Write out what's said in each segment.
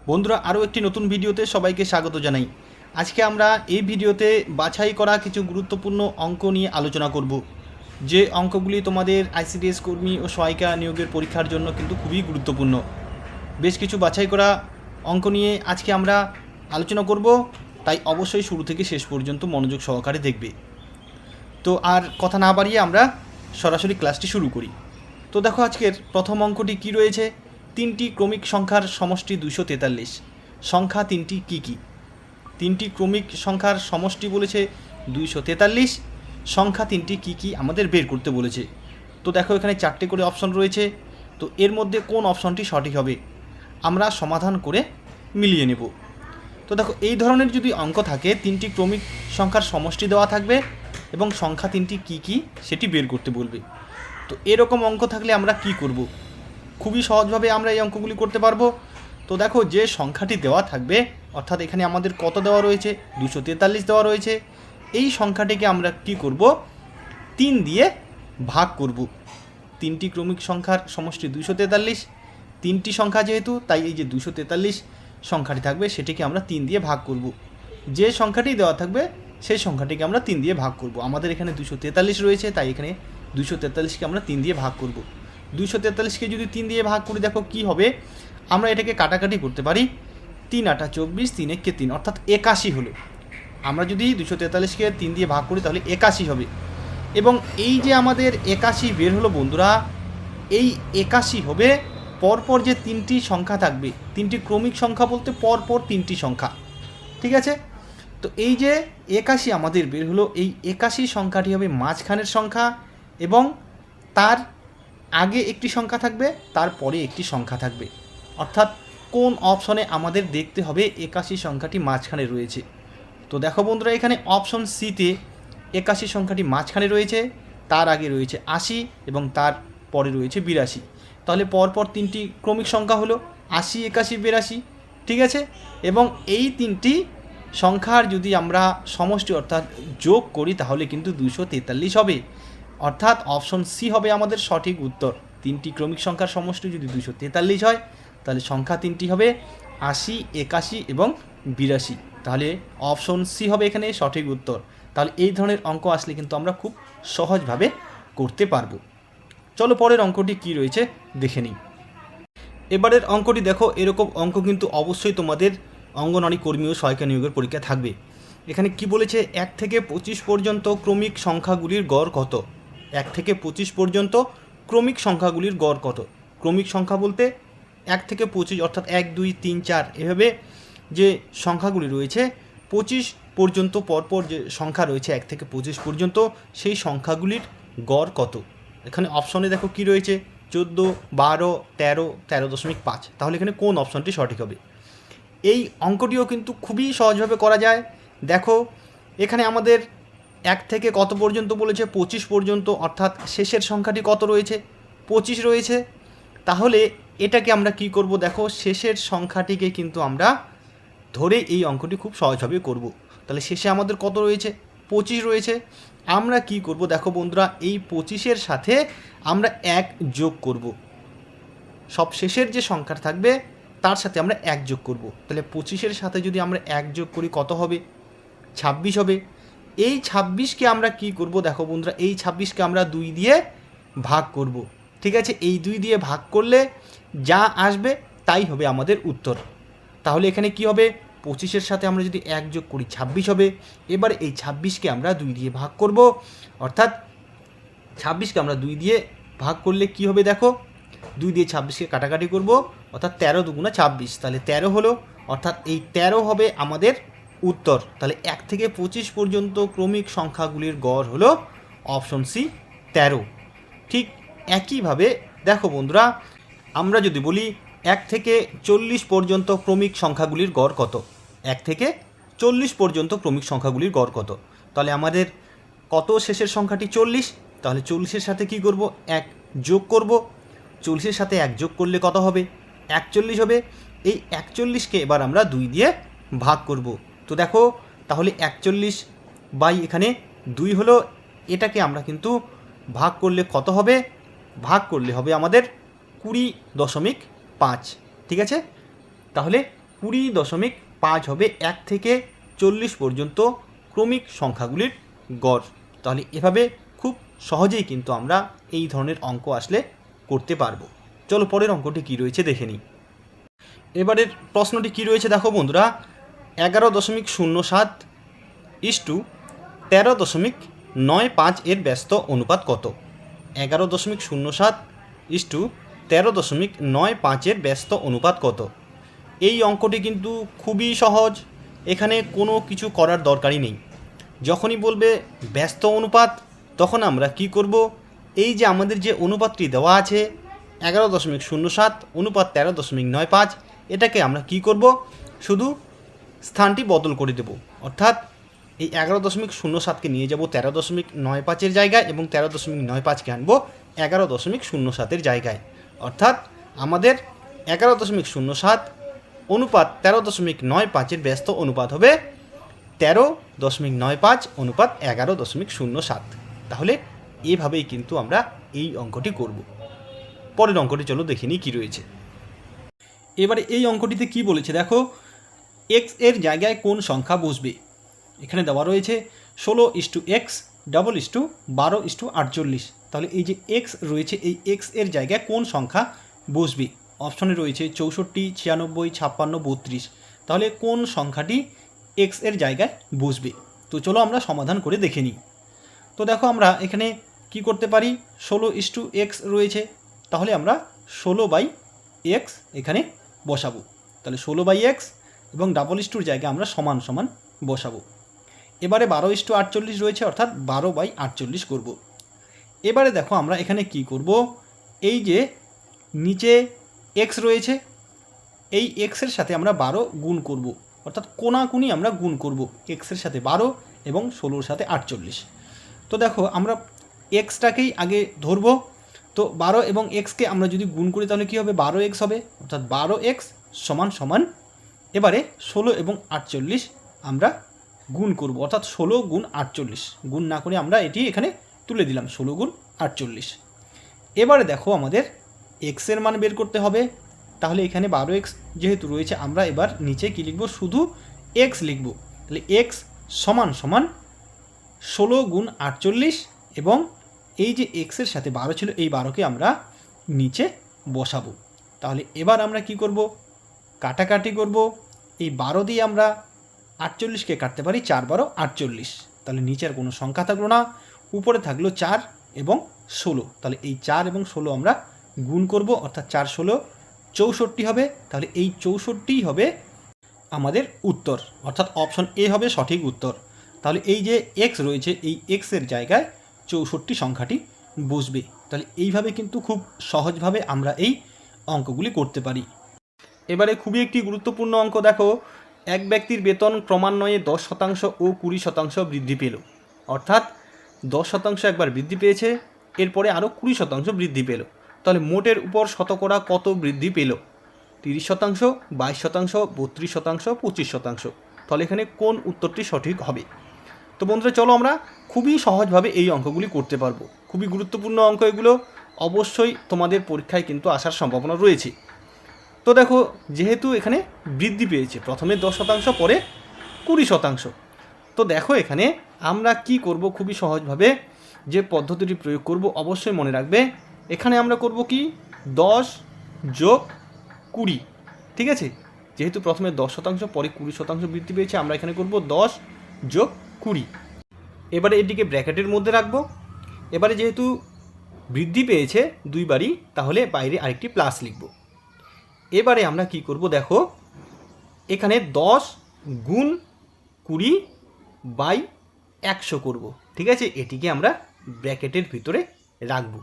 বন্ধুরা আরও একটি নতুন ভিডিওতে সবাইকে স্বাগত জানাই। আজকে আমরা এই ভিডিওতে বাছাই করা কিছু গুরুত্বপূর্ণ অঙ্ক নিয়ে আলোচনা করব, যে অঙ্কগুলি তোমাদের আইসিডিএস কর্মী ও সহায়িকা নিয়োগের পরীক্ষার জন্য কিন্তু খুবই গুরুত্বপূর্ণ। বেশ কিছু বাছাই করা অঙ্ক নিয়ে আজকে আমরা আলোচনা করব, তাই অবশ্যই শুরু থেকে শেষ পর্যন্ত মনোযোগ সহকারে দেখবে। তো আর কথা না বাড়িয়ে আমরা সরাসরি ক্লাসটি শুরু করি। তো দেখো আজকের প্রথম অঙ্কটি কি রয়েছে, তিনটি ক্রমিক সংখ্যার সমষ্টি 243। সংখ্যা তিনটি কি কি? তিনটি ক্রমিক সংখ্যার সমষ্টি বলেছে 243, সংখ্যা তিনটি কি কি আমাদের বের করতে বলেছে। তো দেখো এখানে চারটে করে অপশন রয়েছে, তো এর মধ্যে কোন অপশনটি সঠিক হবে আমরা সমাধান করে মিলিয়ে নেব। তো দেখো এই ধরনের যদি অঙ্ক থাকে, তিনটি ক্রমিক সংখ্যার সমষ্টি দেওয়া থাকবে এবং সংখ্যা তিনটি কি কি সেটি বের করতে বলবে। তো এরকম অঙ্ক থাকলে আমরা কি করব? খুবই সহজভাবে আমরা এই অঙ্কগুলি করতে পারবো। তো দেখো যে সংখ্যাটি দেওয়া থাকবে, অর্থাৎ এখানে আমাদের কত দেওয়া রয়েছে, 243 দেওয়া রয়েছে, এই সংখ্যাটিকে আমরা কি করব, 3 দিয়ে ভাগ করব। তিনটি ক্রমিক সংখ্যার সমষ্টি 243, তিনটি সংখ্যা যেহেতু, তাই এই যে 243 সংখ্যাটি থাকবে সেটিকে আমরা 3 দিয়ে ভাগ করব। যে সংখ্যাটি দেওয়া থাকবে সেই সংখ্যাটিকে আমরা 3 দিয়ে ভাগ করব। আমাদের এখানে 243 রয়েছে, তাই এখানে 243কে আমরা 3 দিয়ে ভাগ করব। 243কে যদি 3 দিয়ে ভাগ করি, দেখো কি হবে, আমরা এটাকে কাটাকাটি করতে পারি। 3 8 24, 3 1 3, অর্থাৎ 81 হলো। আমরা যদি 243কে 3 দিয়ে ভাগ করি তাহলে 81 হবে। এবং এই যে আমাদের 81 বের হলো বন্ধুরা, এই 81 হবে পরপর যে তিনটি সংখ্যা থাকবে, তিনটি ক্রমিক সংখ্যা বলতে পরপর তিনটি সংখ্যা, ঠিক আছে? তো এই যে 81 আমাদের বের হলো, এই 81 সংখ্যাটি হবে মাঝখানের সংখ্যা এবং তার আগে একটি সংখ্যা থাকবে, তারপরে একটি সংখ্যা থাকবে। অর্থাৎ কোন অপশনে আমাদের দেখতে হবে 81 সংখ্যাটি মাঝখানে রয়েছে। তো দেখো বন্ধুরা, এখানে অপশন সিতে 81 সংখ্যাটি মাঝখানে রয়েছে, তার আগে রয়েছে 80 এবং তার পরে রয়েছে 82। তাহলে পরপর তিনটি ক্রমিক সংখ্যা হলো 80 81 82, ঠিক আছে? এবং এই তিনটি সংখ্যার যদি আমরা সমষ্টি অর্থাৎ যোগ করি তাহলে কিন্তু 243 হবে। অর্থাৎ অপশন সি হবে আমাদের সঠিক উত্তর। তিনটি ক্রমিক সংখ্যার সমষ্টি যদি 243 হয়, তাহলে সংখ্যা তিনটি হবে 80 81 এবং 82। তাহলে অপশন সি হবে এখানে সঠিক উত্তর। তাহলে এই ধরনের অঙ্ক আসলে কিন্তু আমরা খুব সহজভাবে করতে পারবো। চলো পরের অঙ্কটি কি রয়েছে দেখে নিই। এবারের অঙ্কটি দেখো, এরকম অঙ্ক কিন্তু অবশ্যই তোমাদের অঙ্গনওয়াড়ি কর্মী ও সহায়িকা নিয়োগের পরীক্ষা থাকবে। এখানে কি বলেছে, 1 থেকে 25 পর্যন্ত ক্রমিক সংখ্যাগুলির গড় কত? 1 থেকে 25 পর্যন্ত ক্রমিক সংখ্যাগুলির গড় কত? ক্রমিক সংখ্যা বলতে 1 থেকে 25, অর্থাৎ 1 2 3 4 এভাবে যে সংখ্যাগুলি রয়েছে 25 পর্যন্ত পরপর যে সংখ্যা রয়েছে 1 থেকে 25 পর্যন্ত, সেই সংখ্যাগুলির গড় কত? এখানে অপশনে দেখো কি রয়েছে, 14 12 13 13.5। তাহলে এখানে কোন অপশনটি সঠিক হবে? এই অঙ্কটিও কিন্তু খুবই সহজভাবে করা যায়। দেখো এখানে আমাদের 1 থেকে কত পর্যন্ত বলেছে, 25 পর্যন্ত, অর্থাৎ শেষের সংখ্যাটি কত রয়েছে, 25 রয়েছে। তাহলে এটাকে আমরা কি করব, দেখো শেষের সংখ্যাটিকে কিন্তু আমরা ধরে এই অঙ্কটি খুব সহজভাবে করব। তাহলে শেষে আমাদের কত রয়েছে, 25 রয়েছে। আমরা কি করব, দেখো বন্ধুরা, এই 25-এর সাথে আমরা 1 যোগ করব। সব শেষের যে সংখ্যা থাকবে তার সাথে আমরা 1 যোগ করব। তাহলে 25-এর সাথে যদি আমরা 1 যোগ করি কত হবে, 26 হবে। এই 26কে আমরা কি করব, দেখো বন্ধুরা, এই 26কে আমরা 2 দিয়ে ভাগ করব, ঠিক আছে? এই 2 দিয়ে ভাগ করলে যা আসবে তাই হবে আমাদের উত্তর। তাহলে এখানে কি হবে, 25-এর সাথে আমরা যদি 1 যোগ করি 26 হবে। এবার এই 26কে আমরা 2 দিয়ে ভাগ করব, অর্থাৎ 26কে আমরা 2 দিয়ে ভাগ করলে কি হবে, দেখো 2 দিয়ে 26কে কাটাকাটি করব, অর্থাৎ 13 2 26, তাহলে 13 হলো। অর্থাৎ এই 13 হবে আমাদের উত্তর। তাহলে 1 থেকে 25 পর্যন্ত ক্রমিক সংখ্যাগুলির গড় হলো অপশন সি 13। ঠিক একইভাবে দেখো বন্ধুরা, আমরা যদি বলি 1 থেকে 40 পর্যন্ত ক্রমিক সংখ্যাগুলির গড় কত? 1 থেকে 40 পর্যন্ত ক্রমিক সংখ্যাগুলির গড় কত? তাহলে আমাদের কত শেষের সংখ্যাটি 40, তাহলে 40-এর সাথে কি করব, 1 যোগ করব। 40-এর সাথে 1 যোগ করলে কত হবে, 41 হবে। এই 41কে এবার আমরা 2 দিয়ে ভাগ করব। তো দেখো তাহলে 41 বাই এখানে 2 হলো। এটাকে আমরা কিন্তু ভাগ করলে কত হবে, ভাগ করলে হবে আমাদের 20.5, ঠিক আছে? তাহলে 20.5 হবে 1 থেকে 40 পর্যন্ত ক্রমিক সংখ্যাগুলির গড়। তাহলে এভাবে খুব সহজেই কিন্তু আমরা এই ধরনের অঙ্ক আসলে করতে পারবো। চলো পরের অঙ্কটি কী রয়েছে দেখে নিই। এবারের প্রশ্নটি কী রয়েছে দেখো বন্ধুরা, 11.07 ইস্টু 13.95 এর ব্যস্ত অনুপাত কত? 11.07 ইস্টু 13.95 এর ব্যস্ত অনুপাত কত? এই অঙ্কটি কিন্তু খুবই সহজ, এখানে কোনো কিছু করার দরকারই নেই। যখনই বলবে ব্যস্ত অনুপাত তখন আমরা কি করব, এই যে আমাদের যে অনুপাতটি দেওয়া আছে 11.07 অনুপাত 13.95, এটাকে আমরা কি করব, শুধু স্থানটি বদল করে দেব। অর্থাৎ এই 11.07কে নিয়ে যাব 13.95-এর জায়গায় এবং 13.95কে আনবো 11.07-এর জায়গায়। অর্থাৎ আমাদের 11.07 অনুপাত 13.95-এর ব্যস্ত অনুপাত হবে 13.95 অনুপাত 11.07। তাহলে এভাবেই কিন্তু আমরা এই অঙ্কটি করব। পরের অঙ্কটি চলো দেখে নিই কী রয়েছে। এবারে এই অঙ্কটিতে কি বলেছে দেখো, এক্স এর জায়গায় কোন সংখ্যা বসবে? এখানে দেওয়া রয়েছে 16:x = 12:48। তাহলে এই যে এক্স রয়েছে, এই এক্স এর জায়গায় কোন সংখ্যা বসবে? অপশনে রয়েছে 64, 96, 56, 32। তাহলে কোন সংখ্যাটি এক্স এর জায়গায় বসবে? তো চলো আমরা সমাধান করে দেখে নিই। তো দেখো আমরা এখানে কি করতে পারি, 16:x রয়েছে, তাহলে আমরা 16/x এখানে বসাবো। তাহলে 16/x এবং ডাবল ইস্টুর জায়গায় আমরা সমান সমান বসাবো। এবারে 12:48 রয়েছে, অর্থাৎ 12/48 করব। এবারে দেখো আমরা এখানে কি করব, এই যে নিচে x রয়েছে, এই এক্সের সাথে আমরা 12 গুণ করব, অর্থাৎ কোনাকুনি আমরা গুণ করব এক্সের সাথে 12 এবং 16-র সাথে 48। তো দেখো আমরা এক্সটাকেই আগে ধরবো। তো 12 এবং এক্সকে আমরা যদি গুণ করি তাহলে কী হবে, 12x হবে, অর্থাৎ 12x সমান সমান এবারে 16 এবং 48 আমরা গুণ করব, অর্থাৎ 16 গুণ 48 গুণ না করে আমরা এটি এখানে তুলে দিলাম 16 গুণ 48। এবারে দেখো আমাদের এক্সের মান বের করতে হবে। তাহলে এখানে 12x যেহেতু রয়েছে, আমরা এবার নিচে কি লিখব, শুধু x লিখব। তাহলে x সমান সমান 16 গুণ 48 এবং এই যে এক্সের সাথে 12 ছিল, এই 12কে আমরা নিচে বসাবো। তাহলে এবার আমরা কি করব, কাটাকাটি করব। এই 12 দিয়ে আমরা 48কে কাটতে পারি, 4 12 48। তাহলে নিচের কোনো সংখ্যা থাকলো না, উপরে থাকলো 4 এবং 16। তাহলে এই 4 এবং 16 আমরা গুণ করব, অর্থাৎ 4 16 64 হবে। তাহলে এই 64 হবে আমাদের উত্তর, অর্থাৎ অপশন এ হবে সঠিক উত্তর। তাহলে এই যে এক্স রয়েছে, এই এক্সের জায়গায় 64 সংখ্যাটি বসবে। তাহলে এইভাবে কিন্তু খুব সহজভাবে আমরা এই অঙ্কগুলি করতে পারি। এবারে খুবই একটি গুরুত্বপূর্ণ অঙ্ক দেখো, এক ব্যক্তির বেতন ক্রমান্বয়ে 10% ও 20% বৃদ্ধি পেল। অর্থাৎ 10% একবার বৃদ্ধি পেয়েছে, এরপরে আরও 20% বৃদ্ধি পেল। তাহলে মোটের উপর শতকরা কত বৃদ্ধি পেল? 30%, 22%, 32%, 25%। তাহলে এখানে কোন উত্তরটি সঠিক হবে? তো বন্ধুরা চলো আমরা খুবই সহজভাবে এই অঙ্কগুলি করতে পারবো। খুবই গুরুত্বপূর্ণ অঙ্ক এগুলো, অবশ্যই তোমাদের পরীক্ষায় কিন্তু আসার সম্ভাবনা রয়েছে। তো দেখো যেহেতু এখানে বৃদ্ধি পেয়েছে, প্রথমে 10%, পরে 20%। তো দেখো এখানে আমরা কি করব, খুবই সহজভাবে যে পদ্ধতিটি প্রয়োগ করব অবশ্যই মনে রাখবে। এখানে আমরা করব কি, 10 যোগ 20। ঠিক আছে, যেহেতু প্রথমে 10% পরে 20% বৃদ্ধি পেয়েছে, আমরা এখানে করব 10 যোগ 20। এবারে এটিকে ব্র্যাকেটের মধ্যে রাখবো। এবারে যেহেতু বৃদ্ধি পেয়েছে দুইবারই, তাহলে বাইরে আরেকটি প্লাস লিখব। এবারে আমরা কি করব দেখো, এখানে 10 গুণ 20/100 করব। ঠিক আছে, এটিকে আমরা ব্র্যাকেটের ভিতরে রাখব।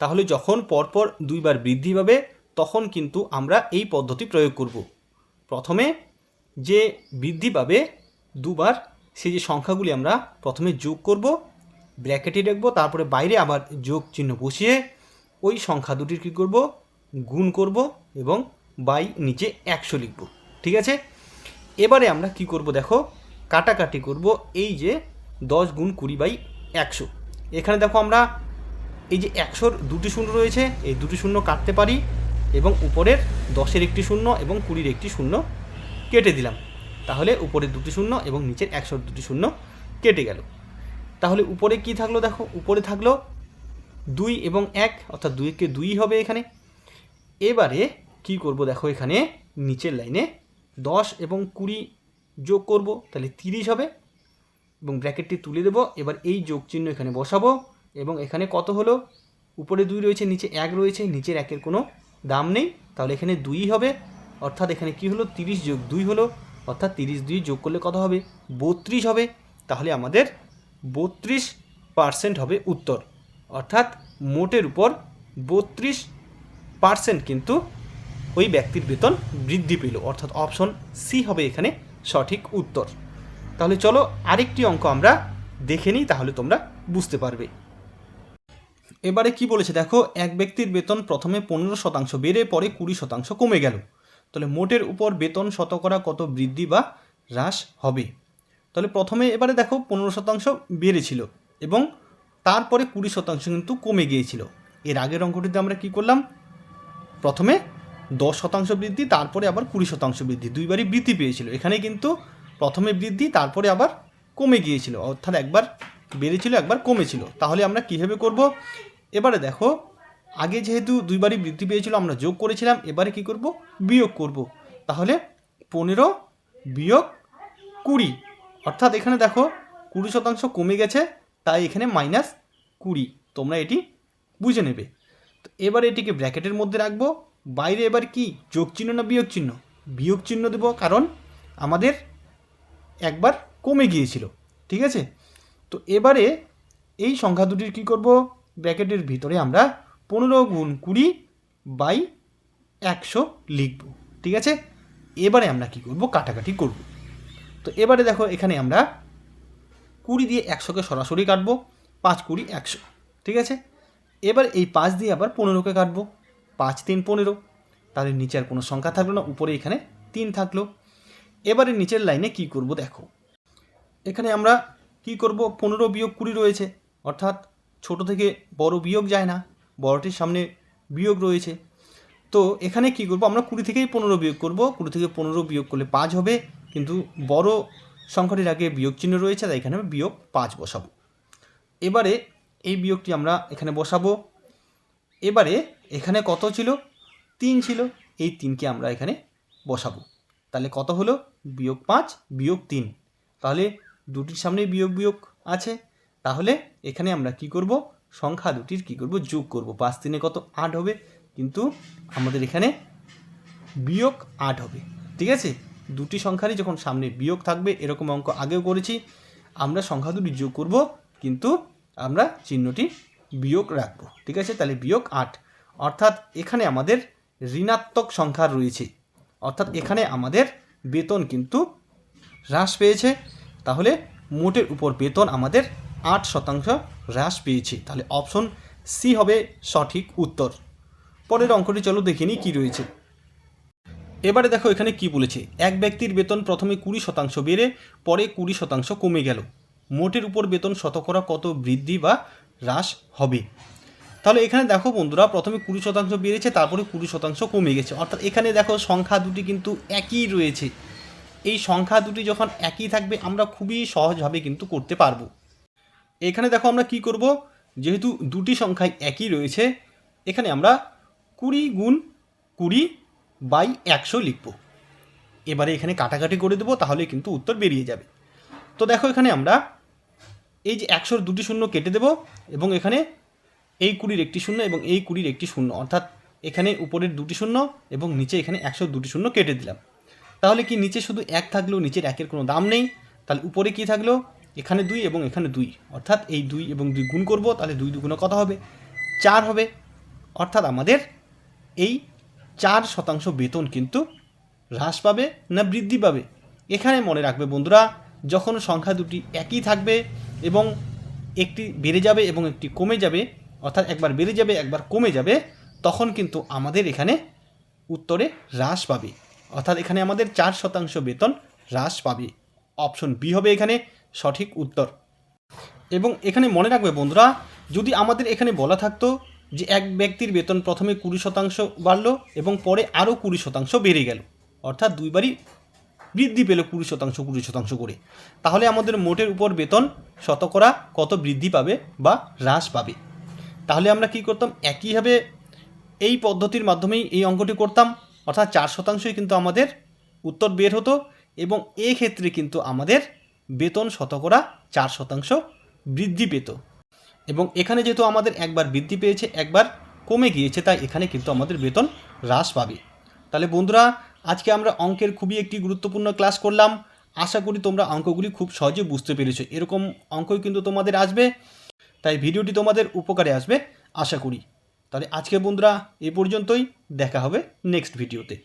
তাহলে যখন পরপর দুইবার বৃদ্ধি পাবে তখন কিন্তু আমরা এই পদ্ধতি প্রয়োগ করব। প্রথমে যে বৃদ্ধি পাবে দুবার, সেই যে সংখ্যাগুলি আমরা প্রথমে যোগ করব, ব্র্যাকেটে রাখবো, তারপরে বাইরে আবার যোগ চিহ্ন বসিয়ে ওই সংখ্যা দুটির কী করব, গুণ করব এবং বাই নিচে 100 লিখব। ঠিক আছে, এবারে আমরা কি করব দেখো, কাটাকাটি করব। এই যে 10 গুণ 20/100, এখানে দেখো আমরা এই যে 100-র দুটি শূন্য রয়েছে, এই দুটি শূন্য কাটতে পারি এবং উপরের 10-এর একটি শূন্য এবং 20-র একটি শূন্য কেটে দিলাম, তাহলে উপরের দুটি শূন্য এবং নিচের 100-র দুটি শূন্য কেটে গেল। তাহলে উপরে কি থাকলো দেখো, উপরে থাকলো 2 এবং 1, অর্থাৎ 2-কে 2 হবে এখানে। এবারে কি করব দেখো, এখানে নিচের লাইনে 10 এবং 20 যোগ করব, তাহলে 30 হবে এবং ব্র্যাকেটটি তুলে দেবো। এবার এই যোগ চিহ্ন এখানে বসাবো এবং এখানে কত হলো, উপরে 2 রয়েছে, নিচে 1 রয়েছে, নিচের 1-এর কোনো দাম নেই, তাহলে এখানে 2 হবে। অর্থাৎ এখানে কি হলো, 30 যোগ 2 হলো, অর্থাৎ 30 যোগ করলে কত হবে, 32 হবে। তাহলে আমাদের 32% হবে উত্তর, অর্থাৎ মোটের উপর 32% কিন্তু ওই ব্যক্তির বেতন বৃদ্ধি পেল, অর্থাৎ অপশন সি হবে এখানে সঠিক উত্তর। তাহলে চলো আরেকটি অঙ্ক আমরা দেখে নিই, তাহলে তোমরা বুঝতে পারবে। এবারে কি বলেছে দেখো, এক ব্যক্তির বেতন প্রথমে 15% বেড়ে পরে 20% কমে গেল, তাহলে মোটের উপর বেতন শতকরা কত বৃদ্ধি বা হ্রাস হবে। তাহলে প্রথমে এবারে দেখো 15% বেড়েছিল এবং তারপরে 20% কিন্তু কমে গিয়েছিল। এর আগের অঙ্কটিতে আমরা কি করলাম, প্রথমে 10% বৃদ্ধি, তারপরে আবার 20% বৃদ্ধি, দুইবারই বৃদ্ধি পেয়েছিল। এখানে কিন্তু প্রথমে বৃদ্ধি, তারপরে আবার কমে গিয়েছিল, অর্থাৎ একবার বেড়েছিল একবার কমেছিল। তাহলে আমরা কীভাবে করব, এবারে দেখো আগে যেহেতু দুইবারই বৃদ্ধি পেয়েছিল আমরা যোগ করেছিলাম, এবারে কি করব, বিয়োগ করব। তাহলে 15 বিয়োগ 20, অর্থাৎ এখানে দেখো 20% কমে গেছে, তাই এখানে -20, তোমরা এটি বুঝে নেবে। তো এবার এটিকে ব্র্যাকেটের মধ্যে রাখবো, বাইরে এবার কি যোগ চিহ্ন না বিয়োগ চিহ্ন, বিয়োগ চিহ্ন দেবো, কারণ আমাদের একবার কমে গিয়েছিল, ঠিক আছে। তো এবারে এই সংখ্যা দুটির কী করব, ব্র্যাকেটের ভিতরে আমরা 15 গুণ 20/100 লিখব, ঠিক আছে। এবারে আমরা কি করব, কাটাকাটি করব। তো এবারে দেখো এখানে আমরা 20 দিয়ে 100কে সরাসরি কাটবো, 5 20 100, ঠিক আছে। এবার এই 5 দিয়ে আবার 15কে কাটবো, 5 3 15, তাহলে নিচে আর কোনো সংখ্যা থাকলো না, উপরে এখানে 3 থাকলো। এবারে নিচের লাইনে কি করব দেখো, এখানে আমরা কি করব, 15 বিয়োগ 20 রয়েছে, অর্থাৎ ছোট থেকে বড় বিয়োগ যায় না, বড়টির সামনে বিয়োগ রয়েছে। তো এখানে কি করব, আমরা 20 থেকেই 15 বিয়োগ করব, 20 থেকে 15 বিয়োগ করলে 5 হবে, কিন্তু বড় সংখ্যাটির আগে বিয়োগ চিহ্ন রয়েছে, তাই এখানে আমি বিয়োগ 5 বসাবো। এবারে এই বিয়োগটি আমরা এখানে বসাবো। এবারে এখানে কত ছিল, 3 ছিল, এই 3কে আমরা এখানে বসাবো, তাহলে কত হলো, বিয়োগ 5 বিয়োগ 3, তাহলে দুটির সামনে বিয়োগ বিয়োগ আছে, তাহলে এখানে আমরা কি করব, সংখ্যা দুটির কি করব, যোগ করব। 5 3 কত, 8 হবে, কিন্তু আমাদের এখানে বিয়োগ 8 হবে, ঠিক আছে। দুটি সংখ্যারই যখন সামনে বিয়োগ থাকবে, এরকম অঙ্ক আগেও করেছি, আমরা সংখ্যা দুটি যোগ করব, কিন্তু আমরা চিহ্নটি বিয়োগ রাখবো, ঠিক আছে। তাহলে বিয়োগ 8, অর্থাৎ এখানে আমাদের ঋণাত্মক সংখ্যা রয়েছে, অর্থাৎ এখানে আমাদের বেতন কিন্তু হ্রাস পেয়েছে। তাহলে মোটের উপর বেতন আমাদের 8% হ্রাস পেয়েছে, তাহলে অপশন সি হবে সঠিক উত্তর। পরের অঙ্কটি চলো দেখে নিই কী রয়েছে। এবারে দেখো এখানে কি বলেছে, এক ব্যক্তির বেতন প্রথমে 20% বেড়ে পরে 20% কমে গেল, মোটের উপর বেতন শতকরা কত বৃদ্ধি বা হ্রাস হবে। তাহলে এখানে দেখো বন্ধুরা, প্রথমে 20% বেড়েছে, তারপরে 20% কমে গেছে, অর্থাৎ এখানে দেখো সংখ্যা দুটি কিন্তু একই রয়েছে। এই সংখ্যা দুটি যখন একই থাকবে আমরা খুবই সহজভাবে কিন্তু করতে পারবো। এখানে দেখো আমরা কি করব, যেহেতু দুটি সংখ্যায় একই রয়েছে, এখানে আমরা 20 গুণ 20/100 লিখব। এবারে এখানে কাটাকাটি করে দেবো, তাহলে কিন্তু উত্তর বেরিয়ে যাবে। তো দেখো এখানে আমরা এই যে 100-র দুটি শূন্য কেটে দেব এবং এখানে এই 20-র একটি শূন্য এবং এই 20-র একটি শূন্য, অর্থাৎ এখানে উপরের দুটি শূন্য এবং নিচে এখানে 100-র দুটি শূন্য কেটে দিলাম। তাহলে কি নিচে শুধু 1 থাকলো, নিচের 1-এর কোনো দাম নেই, তাহলে উপরে কি থাকলো, এখানে 2 এবং এখানে 2, অর্থাৎ এই 2 এবং 2 গুণ করব, তাহলে 2 দুগুণে কত হবে, 4 হবে। অর্থাৎ আমাদের এই 4% বেতন কিন্তু হ্রাস পাবে না বৃদ্ধি পাবে। এখানে মনে রাখবে বন্ধুরা, যখন সংখ্যা দুটি একই থাকবে এবং একটি বেড়ে যাবে এবং একটি কমে যাবে, অর্থাৎ একবার বেড়ে যাবে একবার কমে যাবে, তখন কিন্তু আমাদের এখানে উত্তরে হ্রাস পাবে, অর্থাৎ এখানে আমাদের 4% বেতন হ্রাস পাবে। অপশন বি হবে এখানে সঠিক উত্তর। এবং এখানে মনে রাখবে বন্ধুরা, যদি আমাদের এখানে বলা থাকতো যে এক ব্যক্তির বেতন প্রথমে 20% বাড়লো এবং পরে আরও 20% বেড়ে গেল, অর্থাৎ দুইবারই বৃদ্ধি পেল 20% করে, তাহলে আমাদের মোটের উপর বেতন শতকরা কত বৃদ্ধি পাবে বা হ্রাস পাবে। তাহলে আমরা কি করতাম, একইভাবে এই পদ্ধতির মাধ্যমেই এই অঙ্কটি করতাম, অর্থাৎ 4%ই কিন্তু আমাদের উত্তর বের হতো এবং এক্ষেত্রে কিন্তু আমাদের বেতন শতকরা 4% বৃদ্ধি পেত। এবং এখানে যেহেতু আমাদের একবার বৃদ্ধি পেয়েছে একবার কমে গিয়েছে, তাই এখানে কিন্তু আমাদের বেতন হ্রাস পাবে। তাহলে বন্ধুরা, আজকে আমরা অঙ্কের খুবই একটি গুরুত্বপূর্ণ ক্লাস করলাম। আশা করি তোমরা অঙ্কগুলি খুব সহজে বুঝতে পেরেছো। এরকম অঙ্কই কিন্তু তোমাদের আসবে, তাই ভিডিওটি তোমাদের উপকারে আসবে আশা করি। তাহলে আজকে বন্ধুরা এ পর্যন্তই, দেখা হবে নেক্সট ভিডিওতে।